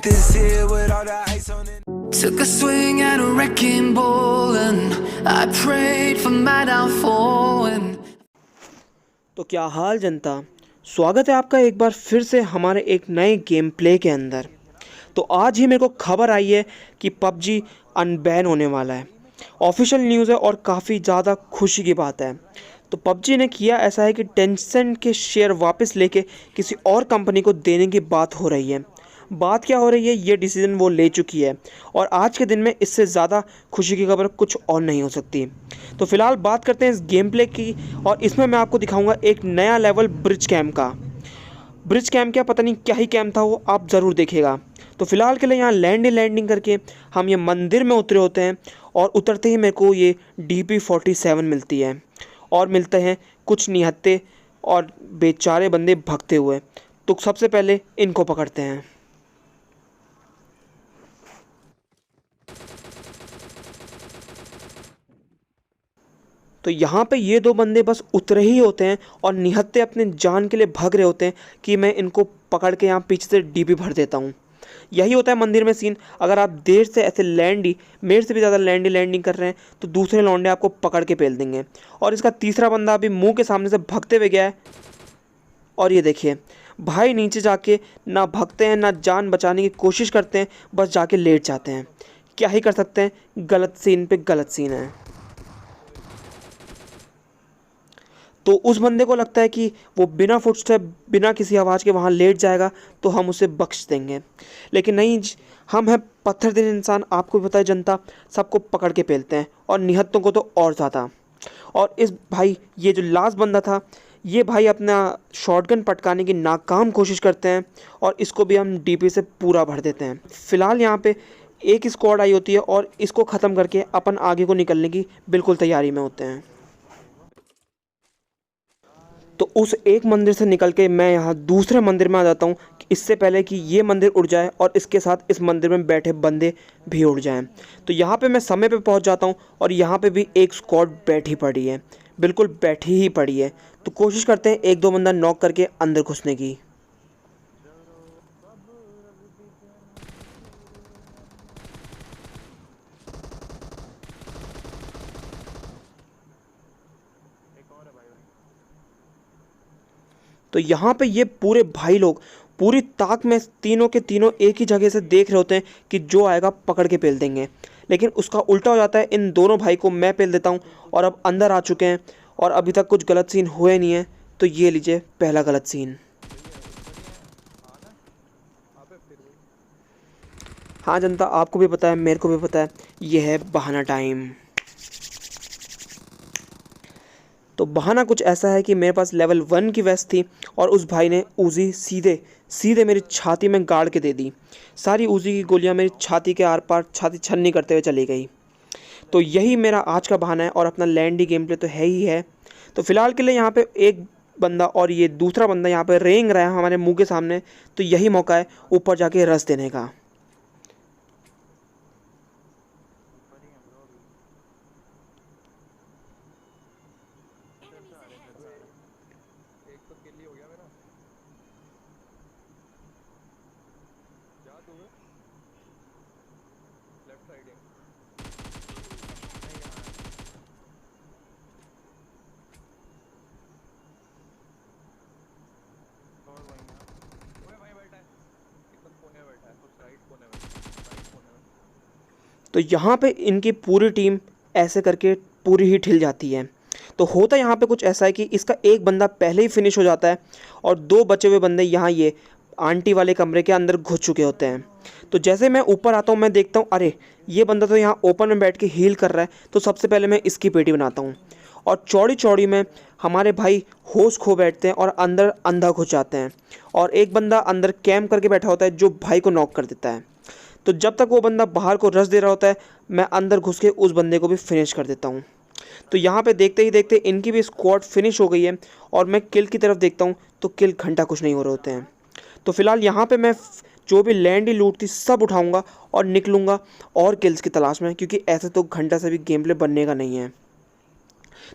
this here with all the ice on it. Took a swing at a wrecking ball and I prayed for my downfall and तो क्या हाल जनता, स्वागत है आपका एक बार फिर से हमारे एक नए गेम प्ले के अंदर। तो आज ही मेरे को खबर आई है कि पबजी अनबैन होने वाला है। ऑफिशियल न्यूज़ है और काफ़ी ज़्यादा खुशी की बात है। तो पबजी ने किया ऐसा है कि टेंसेंट के शेयर वापस लेके किसी और कंपनी को देने की बात हो रही है। बात क्या हो रही है, ये डिसीजन वो ले चुकी है और आज के दिन में इससे ज़्यादा खुशी की खबर कुछ और नहीं हो सकती। तो फिलहाल बात करते हैं इस गेम प्ले की और इसमें मैं आपको दिखाऊंगा एक नया लेवल ब्रिज कैम्प का। ब्रिज कैम्प क्या, पता नहीं क्या ही कैम्प था वो, आप ज़रूर देखिएगा। तो फिलहाल के लिए यहाँ लैंडिंग करके हम ये मंदिर में उतरे होते हैं और उतरते ही मेरे को ये DP-47 मिलती है और मिलते हैं कुछ निहत्थे और बेचारे बंदे भगते हुए। तो सबसे पहले इनको पकड़ते हैं। तो यहाँ पे ये दो बंदे बस उतरे ही होते हैं और निहत्थे अपने जान के लिए भाग रहे होते हैं कि मैं इनको पकड़ के यहाँ पीछे से डीपी भर देता हूँ। यही होता है मंदिर में सीन। अगर आप देर से ऐसे मेरे से भी ज़्यादा लैंडिंग कर रहे हैं तो दूसरे लौंडे आपको पकड़ के पेल देंगे। और इसका तीसरा बंदा अभी मुंह के सामने से भागते हुए गया है और ये देखिए भाई नीचे जाके ना भागते हैं ना जान बचाने की कोशिश करते हैं, बस जाके लेट जाते हैं। क्या ही कर सकते हैं, गलत सीन पे गलत सीन है। तो उस बंदे को लगता है कि वो बिना फुटस्टेप बिना किसी आवाज़ के वहाँ लेट जाएगा तो हम उसे बख्श देंगे, लेकिन नहीं, हम हैं पत्थर दिल इंसान। आपको भी पता है जनता, सबको पकड़ के पेलते हैं और निहत्तों को तो और ज़्यादा। और इस भाई ये जो लास्ट बंदा था, ये भाई अपना शॉटगन पटकाने की नाकाम कोशिश करते हैं और इसको भी हम डीपी से पूरा भर देते हैं। फ़िलहाल यहाँ पे एक स्क्वाड आई होती है और इसको ख़त्म करके अपन आगे को निकलने की बिल्कुल तैयारी में होते हैं। तो उस एक मंदिर से निकल के मैं यहाँ दूसरे मंदिर में आ जाता हूँ, इससे पहले कि ये मंदिर उड़ जाए और इसके साथ इस मंदिर में बैठे बंदे भी उड़ जाएं। तो यहाँ पे मैं समय पे पहुँच जाता हूँ और यहाँ पे भी एक स्क्वाड बैठी पड़ी है, बिल्कुल बैठी ही पड़ी है। तो कोशिश करते हैं एक दो बंदा नॉक करके अंदर घुसने की। तो यहाँ पे ये पूरे भाई लोग पूरी ताक में तीनों के तीनों एक ही जगह से देख रहे होते हैं कि जो आएगा पकड़ के पेल देंगे, लेकिन उसका उल्टा हो जाता है। इन दोनों भाई को मैं पेल देता हूँ और अब अंदर आ चुके हैं और अभी तक कुछ गलत सीन हुए नहीं है। तो ये लीजिए पहला गलत सीन। हाँ जनता, आपको भी पता है, मेरे को भी पता है, ये है बहाना टाइम। तो बहाना कुछ ऐसा है कि मेरे पास लेवल 1 की वेस्ट थी और उस भाई ने उजी सीधे मेरी छाती में गाड़ के दे दी। सारी उजी की गोलियां मेरी छाती के आर पार छाती छन्नी करते हुए चली गई। तो यही मेरा आज का बहाना है और अपना लैंडी गेम प्ले तो है ही है। तो फिलहाल के लिए यहाँ पे एक बंदा और ये दूसरा बंदा यहाँ पे रेंग रहा है हमारे मुँह के सामने, तो यही मौका है ऊपर जाके रस देने का। तो यहाँ पे इनकी पूरी टीम ऐसे करके पूरी ही ठिल जाती है। तो होता यहाँ पे कुछ ऐसा है कि इसका एक बंदा पहले ही फिनिश हो जाता है और दो बचे हुए बंदे यहाँ ये आंटी वाले कमरे के अंदर घुस चुके होते हैं। तो जैसे मैं ऊपर आता हूँ मैं देखता हूँ अरे ये बंदा तो यहाँ ओपन में बैठ के हील कर रहा है, तो सबसे पहले मैं इसकी पेटी बनाता हूँ और चौड़ी में हमारे भाई होश खो बैठते हैं और अंदर अंधा घुस जाते हैं और एक बंदा अंदर कैम्प करके बैठा होता है जो भाई को नॉक कर देता है। तो जब तक वो बंदा बाहर को रश दे रहा होता है मैं अंदर घुस के उस बंदे को भी फिनिश कर देता हूँ। तो यहाँ पे देखते ही देखते इनकी भी स्क्वाड फिनिश हो गई है और मैं किल की तरफ देखता हूँ तो किल घंटा कुछ नहीं हो रहे होते हैं। तो फिलहाल यहाँ पे मैं जो भी लैंड ही लूट थी सब उठाऊँगा और निकलूँगा और किल्स की तलाश में, क्योंकि ऐसे तो घंटा से भी गेम प्ले बनने का नहीं है।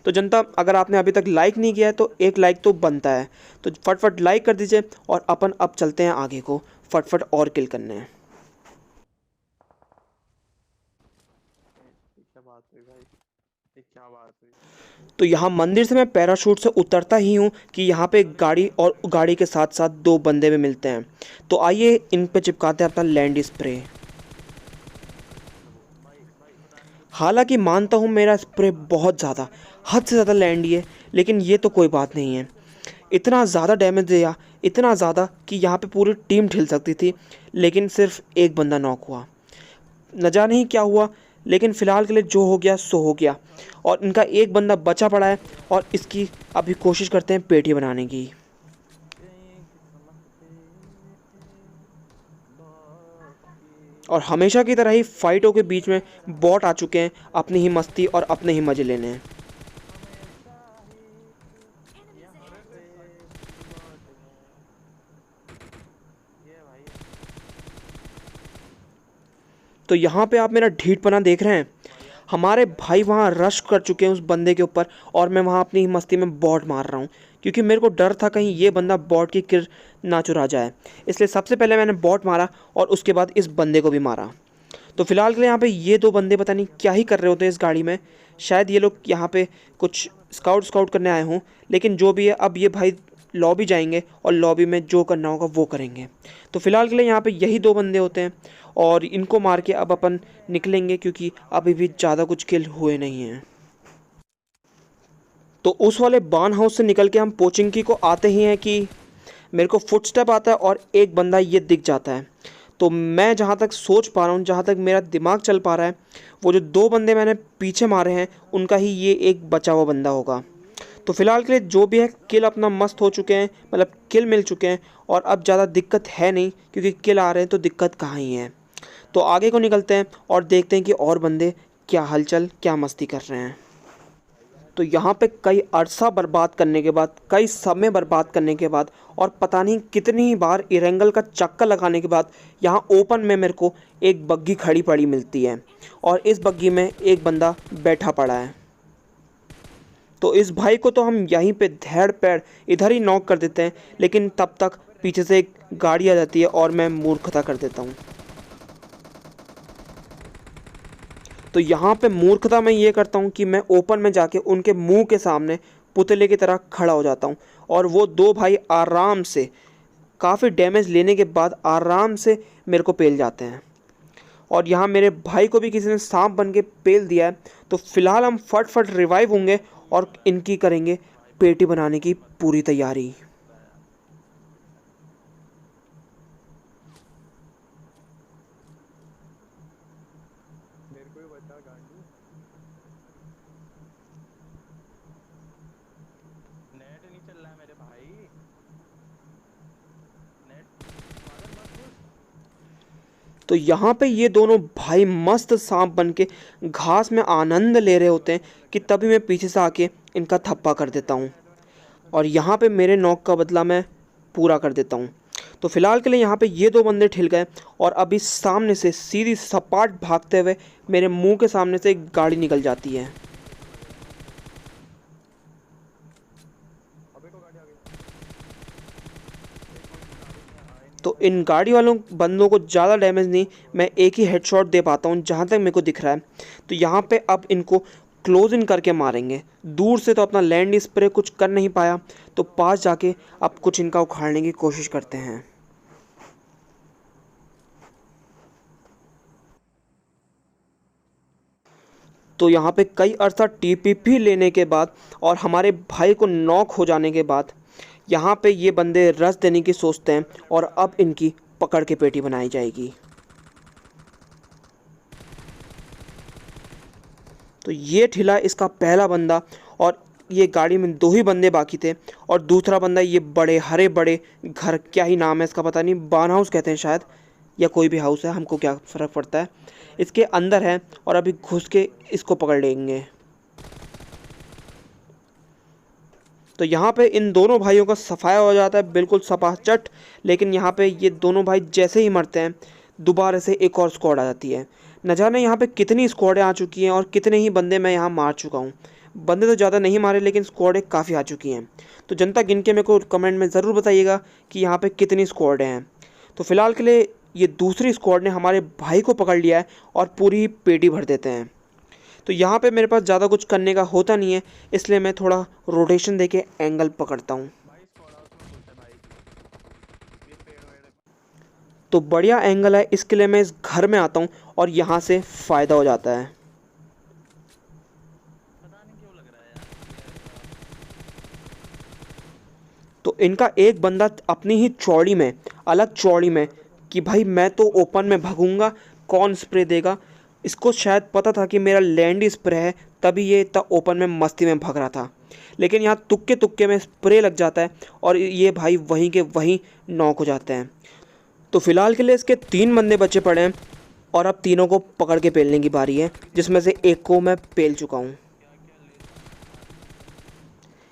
तो जनता, अगर आपने अभी तक लाइक नहीं किया है तो एक लाइक तो बनता है, तो फटफट लाइक कर दीजिए और अपन अब चलते हैं आगे को फटफट और किल करने हैं। क्या बात हुई? तो यहाँ मंदिर से मैं पैराशूट से उतरता ही हूँ कि यहाँ पे गाड़ी और गाड़ी के साथ साथ दो बंदे भी मिलते हैं। तो आइए इन पे चिपकाते हैं अपना लैंड स्प्रे। हालांकि मानता हूँ मेरा स्प्रे बहुत ज़्यादा, हद से ज़्यादा लैंडी है, लेकिन ये तो कोई बात नहीं है। इतना ज़्यादा डैमेज दिया, इतना ज़्यादा कि यहाँ पे पूरी टीम हिल सकती थी, लेकिन सिर्फ एक बंदा नॉक हुआ। न जाने ही क्या हुआ, लेकिन फ़िलहाल के लिए जो हो गया सो हो गया। और इनका एक बंदा बचा पड़ा है और इसकी अभी कोशिश करते हैं पेटी बनाने की। और हमेशा की तरह ही फाइटों के बीच में बॉट आ चुके हैं अपनी ही मस्ती और अपने ही मज़े लेने। तो यहाँ पे आप मेरा ढीठपना देख रहे हैं। हमारे भाई वहाँ रश कर चुके हैं उस बंदे के ऊपर और मैं वहाँ अपनी ही मस्ती में बॉट मार रहा हूँ, क्योंकि मेरे को डर था कहीं ये बंदा बॉट की किल ना चुरा जाए। इसलिए सबसे पहले मैंने बॉट मारा और उसके बाद इस बंदे को भी मारा। तो फिलहाल के लिए यहाँ पे ये दो बंदे पता नहीं क्या ही कर रहे होते हैं इस गाड़ी में। शायद ये लोग यहाँ पे कुछ स्काउट करने आए हों, लेकिन जो भी है अब ये भाई लॉबी जाएंगे और लॉबी में जो करना होगा वो करेंगे। तो फिलहाल के लिए यहाँ पे यही दो बंदे होते हैं और इनको मार के अब अपन निकलेंगे, क्योंकि अभी भी ज़्यादा कुछ किल हुए नहीं हैं। तो उस वाले बार्न हाउस से निकल के हम पोचिंकी को आते ही हैं कि मेरे को फुटस्टेप आता है और एक बंदा ये दिख जाता है। तो मैं जहाँ तक सोच पा रहा हूँ, जहाँ तक मेरा दिमाग चल पा रहा है, वो जो दो बंदे मैंने पीछे मारे हैं उनका ही ये एक बचा हुआ बंदा होगा। तो फिलहाल के लिए जो भी है किल अपना मस्त हो चुके हैं, मतलब किल मिल चुके हैं और अब ज़्यादा दिक्कत है नहीं, क्योंकि किल आ रहे हैं तो दिक्कत कहाँ ही है। तो आगे को निकलते हैं और देखते हैं कि और बंदे क्या हलचल क्या मस्ती कर रहे हैं। तो यहाँ पे कई अरसा बर्बाद करने के बाद, कई समय बर्बाद करने के बाद और पता नहीं कितनी ही बार इरेंगल का चक्कर लगाने के बाद यहाँ ओपन में मेरे को एक बग्गी खड़ी पड़ी मिलती है और इस बग्गी में एक बंदा बैठा पड़ा है। तो इस भाई को तो हम यहीं पे धैड़ पैड़ इधर ही नॉक कर देते हैं, लेकिन तब तक पीछे से एक गाड़ी आ जाती है और मैं मूर्खता कर देता हूँ। तो यहाँ पे मूर्खता मैं ये करता हूँ कि मैं ओपन में जाके उनके मुंह के सामने पुतले की तरह खड़ा हो जाता हूँ और वो दो भाई आराम से काफ़ी डैमेज लेने के बाद आराम से मेरे को पेल जाते हैं। और यहाँ मेरे भाई को भी किसी ने सांप बन के पेल दिया है। तो फिलहाल हम फट रिवाइव होंगे और इनकी करेंगे पेटी बनाने की पूरी तैयारी। मेरे को ही बचा गांडू। नेट नहीं चल रहा है मेरे भाई, नेट पागल मत घुस। तो यहाँ पे ये दोनों भाई मस्त सांप बन के घास में आनंद ले रहे होते हैं कि तभी मैं पीछे से आके इनका थप्पा कर देता हूँ और यहाँ पे मेरे नॉक का बदला मैं पूरा कर देता हूँ। तो फिलहाल के लिए यहाँ पे ये दो बंदे ठिल गए और अभी सामने से सीधी सपाट भागते हुए मेरे मुंह के सामने से एक गाड़ी निकल जाती है। अबे को गाड़ी आ गई। तो इन गाड़ी वालों बंदों को ज़्यादा डैमेज नहीं, मैं एक ही हेडशॉट दे पाता हूँ जहाँ तक मेरे को दिख रहा है। तो यहाँ पे अब इनको क्लोज इन करके मारेंगे। दूर से तो अपना लैंड स्प्रे कुछ कर नहीं पाया, तो पास जाके अब कुछ इनका उखाड़ने की कोशिश करते हैं। तो यहाँ पे कई अरसा टीपीपी लेने के बाद और हमारे भाई को नॉक हो जाने के बाद यहाँ पे ये बंदे रस देने की सोचते हैं और अब इनकी पकड़ के पेटी बनाई जाएगी। तो ये ठिला इसका पहला बंदा और ये गाड़ी में दो ही बंदे बाकी थे और दूसरा बंदा ये बड़े हरे बड़े घर, क्या ही नाम है इसका पता नहीं, बार्न हाउस कहते हैं शायद, या कोई भी हाउस है, हमको क्या फ़र्क पड़ता है, इसके अंदर है और अभी घुस के इसको पकड़ लेंगे। तो यहाँ पे इन दोनों भाइयों का सफाया हो जाता है बिल्कुल सपाचट, लेकिन यहाँ पे ये दोनों भाई जैसे ही मरते हैं दोबारा से एक और स्क्वाड आ जाती है। न जाने यहाँ पे कितनी स्क्वाडें आ चुकी हैं और कितने ही बंदे मैं यहाँ मार चुका हूँ। बंदे तो ज़्यादा नहीं मारे, लेकिन स्क्वाडें काफ़ी आ चुकी हैं। तो जनता गिन के मेरे को कमेंट में ज़रूर बताइएगा कि यहाँ पे कितनी स्क्वाडें हैं। तो फिलहाल के लिए ये दूसरी स्क्वाड ने हमारे भाई को पकड़ लिया है और पूरी पेटी भर देते हैं। तो यहाँ पे मेरे पास ज़्यादा कुछ करने का होता नहीं है, इसलिए मैं थोड़ा रोटेशन दे के एंगल पकड़ता हूँ। भाई स्क्वाड हाउस में घुस है भाई, ये पेड़ वेड़। तो बढ़िया एंगल है, इसके लिए मैं इस घर में आता हूँ और यहाँ से फ़ायदा हो जाता है। पता नहीं क्यों लग रहा है यार। तो इनका एक बंदा अपनी ही चौड़ी में, अलग चौड़ी में, कि भाई मैं तो ओपन में भागूंगा, कौन स्प्रे देगा। इसको शायद पता था कि मेरा लैंड स्प्रे है, तभी ये इतना ओपन में मस्ती में भाग रहा था। लेकिन यहाँ तुक्के तुक्के में स्प्रे लग जाता है और ये भाई वहीं के वहीं नॉक हो जाते हैं। तो फिलहाल के लिए इसके 3 बंदे बचे पड़े हैं और अब तीनों को पकड़ के पेलने की बारी है, जिसमें से एक को मैं पेल चुका हूँ।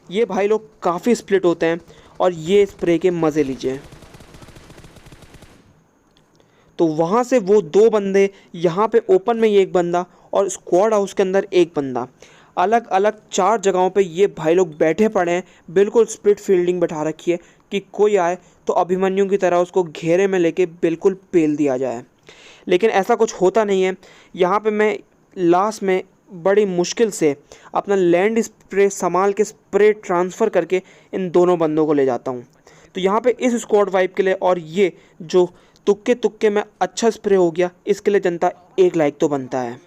ये भाई लोग काफ़ी स्प्लिट होते हैं और ये स्प्रे के मज़े लीजिए। तो वहाँ से वो 2 बंदे, यहाँ पे ओपन में ये एक बंदा और स्क्वाड हाउस के अंदर एक बंदा, अलग अलग 4 जगहों पे ये भाई लोग बैठे पड़े हैं। बिल्कुल स्प्लिट फील्डिंग बैठा रखी है कि कोई आए तो अभिमन्यु की तरह उसको घेरे में लेके बिल्कुल पेल दिया जाए। लेकिन ऐसा कुछ होता नहीं है। यहाँ पे मैं लास्ट में बड़ी मुश्किल से अपना लैंड स्प्रे संभाल के स्प्रे ट्रांसफ़र करके इन दोनों बंदों को ले जाता हूँ। तो यहाँ पे इस स्क्वाड वाइप के लिए और ये जो तुक्के तुक्के में अच्छा स्प्रे हो गया, इसके लिए जनता 1 लाइक तो बनता है।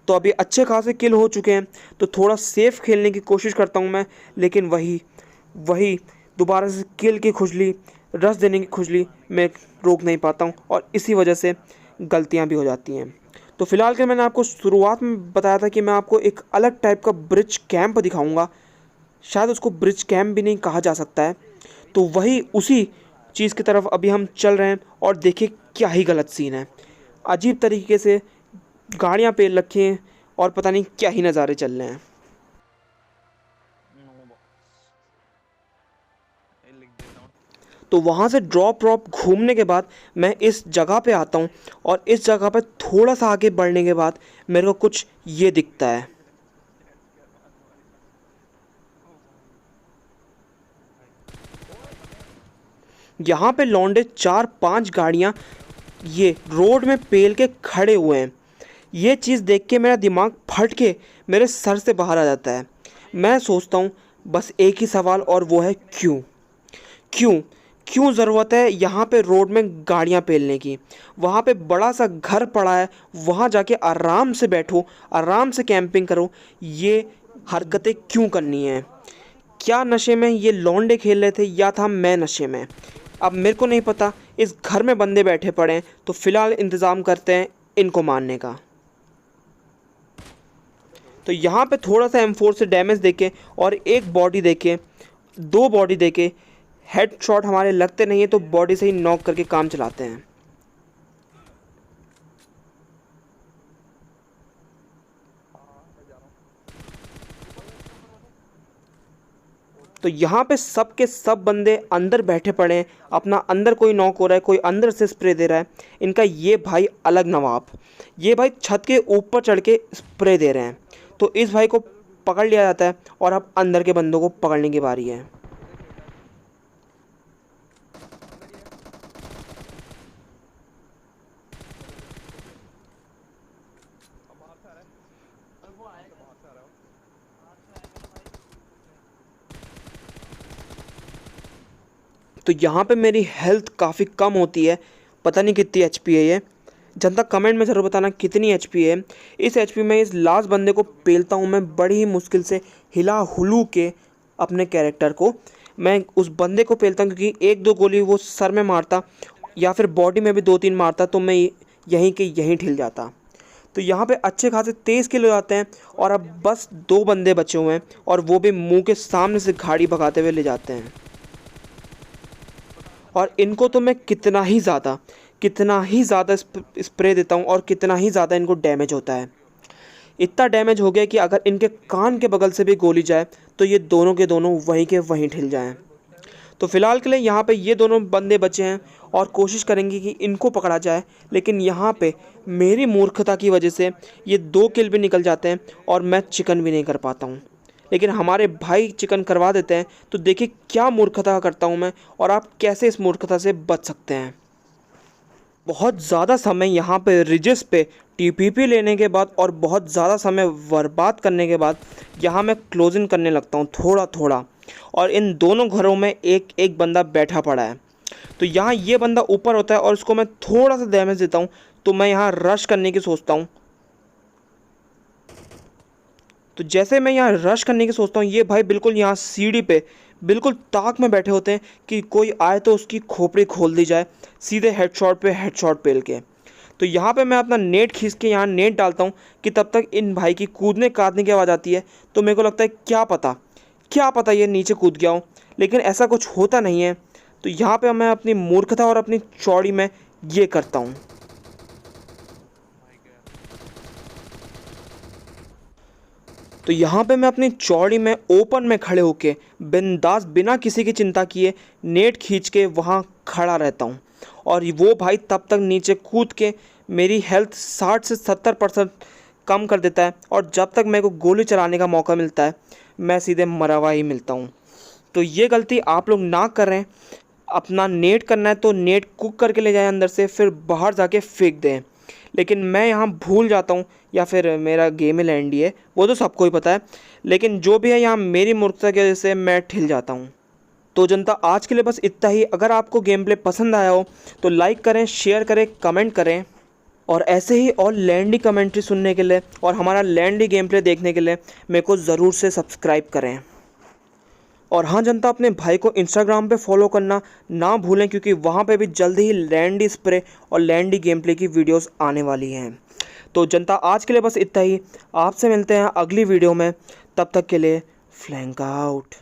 तो अभी अच्छे खासे किल हो चुके हैं, तो थोड़ा सेफ खेलने की कोशिश करता हूँ मैं, लेकिन वही दोबारा से किल की खुजली, रस देने की खुजली मैं रोक नहीं पाता हूँ और इसी वजह से गलतियाँ भी हो जाती हैं। तो फिलहाल के मैंने आपको शुरुआत में बताया था कि मैं आपको एक अलग टाइप का ब्रिज कैंप दिखाऊंगा, शायद उसको ब्रिज कैंप भी नहीं कहा जा सकता है। तो वही उसी चीज़ की तरफ अभी हम चल रहे हैं और देखिए क्या ही गलत सीन है। अजीब तरीके से गाड़ियाँ पेल रखी हैं और पता नहीं क्या ही नज़ारे चल रहे हैं। लिख देता हूँ। तो वहाँ से ड्रॉप घूमने के बाद मैं इस जगह पे आता हूँ और इस जगह पे थोड़ा सा आगे बढ़ने के बाद मेरे को कुछ ये दिखता है। यहाँ पे लौंडे 4-5 गाड़ियाँ ये रोड में पेल के खड़े हुए हैं। ये चीज़ देख के मेरा दिमाग फट के मेरे सर से बाहर आ जाता है। मैं सोचता हूँ बस एक ही सवाल, और वो है क्यों ज़रूरत है यहाँ पे रोड में गाड़ियाँ पेलने की। वहाँ पे बड़ा सा घर पड़ा है, वहाँ जाके आराम से बैठो, आराम से कैंपिंग करो। ये हरकतें क्यों करनी है? क्या नशे में ये लौंडे खेल रहे थे या था मैं नशे में? अब मेरे को नहीं पता। इस घर में बंदे बैठे पड़े हैं, तो फ़िलहाल इंतज़ाम करते हैं इनको मारने का। तो यहाँ पे थोड़ा सा M4 से डैमेज देके और एक बॉडी देके, 2 बॉडी देके, हेड शॉट हमारे लगते नहीं है तो बॉडी से ही नॉक करके काम चलाते हैं। तो यहाँ पे सब के सब बंदे अंदर बैठे पड़े हैं, अपना अंदर कोई नॉक हो रहा है, कोई अंदर से स्प्रे दे रहा है। इनका ये भाई अलग नवाब, ये भाई छत के ऊपर चढ़ के स्प्रे दे रहे हैं। तो इस भाई को पकड़ लिया जाता है और अब अंदर के बंदों को पकड़ने की बारी है। तो यहाँ पे मेरी हेल्थ काफ़ी कम होती है, पता नहीं कितनी HP है ये। जनता कमेंट में ज़रूर बताना कितनी HP है। इस HP में इस लास्ट बंदे को पेलता हूँ मैं बड़ी ही मुश्किल से, हिला हुलू के अपने कैरेक्टर को मैं उस बंदे को पेलता हूँ, क्योंकि 1-2 गोली वो सर में मारता या फिर बॉडी में भी 2-3 मारता तो मैं यहीं के यहीं ठिल जाता। तो यहाँ पे अच्छे खासे 23 किल हो जाते हैं और अब बस 2 बंदे बचे हुए हैं और वो भी मुँह के सामने से गाड़ी भगाते हुए ले जाते हैं। और इनको तो मैं कितना ही ज़्यादा स्प्रे देता हूँ और कितना ही ज़्यादा इनको डैमेज होता है। इतना डैमेज हो गया कि अगर इनके कान के बगल से भी गोली जाए तो ये दोनों के दोनों वहीं के वहीं ठिल जाएं। तो फ़िलहाल के लिए यहाँ पे ये दोनों बंदे बचे हैं और कोशिश करेंगे कि इनको पकड़ा जाए, लेकिन यहाँ पे मेरी मूर्खता की वजह से ये 2 किल भी निकल जाते हैं और मैं चिकन भी नहीं कर पाता हूँ। लेकिन हमारे भाई चिकन करवा देते हैं। तो देखिए क्या मूर्खता करता हूँ मैं और आप कैसे इस मूर्खता से बच सकते हैं। बहुत ज़्यादा समय यहाँ पे रिजेस पे टीपीपी लेने के बाद और बहुत ज़्यादा समय बर्बाद करने के बाद यहाँ मैं क्लोजिंग करने लगता हूँ थोड़ा थोड़ा, और इन दोनों घरों में एक एक बंदा बैठा पड़ा है। तो यहाँ ये बंदा ऊपर होता है और उसको मैं थोड़ा सा डैमेज देता हूँ, तो मैं यहाँ रश करने की सोचता हूँ। तो जैसे मैं यहाँ रश करने की सोचता हूँ, ये भाई बिल्कुल यहाँ सीढ़ी पे बिल्कुल ताक में बैठे होते हैं कि कोई आए तो उसकी खोपड़ी खोल दी जाए, सीधे हेडशॉट पे हेडशॉट पेल के। तो यहाँ पे मैं अपना नेट खींच के यहाँ नेट डालता हूँ कि तब तक इन भाई की कूदने काटने की आवाज़ आती है। तो मेरे को लगता है क्या पता ये नीचे कूद गया हो, लेकिन ऐसा कुछ होता नहीं है। तो यहाँ पे मैं अपनी मूर्खता और अपनी चौड़ी में ये करता हूँ। तो यहाँ पे मैं अपनी चौड़ी में ओपन में खड़े होके बिंदास बिना किसी की चिंता किए नेट खींच के वहाँ खड़ा रहता हूँ, और वो भाई तब तक नीचे कूद के मेरी हेल्थ 60 से 70% कम कर देता है, और जब तक मेरे को गोली चलाने का मौका मिलता है मैं सीधे मरा हुआ ही मिलता हूँ। तो ये गलती आप लोग ना करें। अपना नेट करना है तो नेट कुक करके ले जाएं अंदर से, फिर बाहर जाके फेंक दें। लेकिन मैं यहाँ भूल जाता हूँ, या फिर मेरा गेम ही लैंडी है, वो तो सबको ही पता है, लेकिन जो भी है यहाँ मेरी मूर्खता की वजह से मैं ठिल जाता हूँ। तो जनता, आज के लिए बस इतना ही। अगर आपको गेम प्ले पसंद आया हो तो लाइक करें, शेयर करें, कमेंट करें, और ऐसे ही और लैंडी कमेंट्री सुनने के लिए और हमारा लैंडी गेम प्ले देखने के लिए मेरे को ज़रूर से सब्सक्राइब करें। और हाँ जनता, अपने भाई को इंस्टाग्राम पे फॉलो करना ना भूलें, क्योंकि वहाँ पे भी जल्द ही लैंडी स्प्रे और लैंडी गेम प्ले की वीडियोस आने वाली हैं। तो जनता, आज के लिए बस इतना ही। आपसे मिलते हैं अगली वीडियो में, तब तक के लिए फ्लैंक आउट।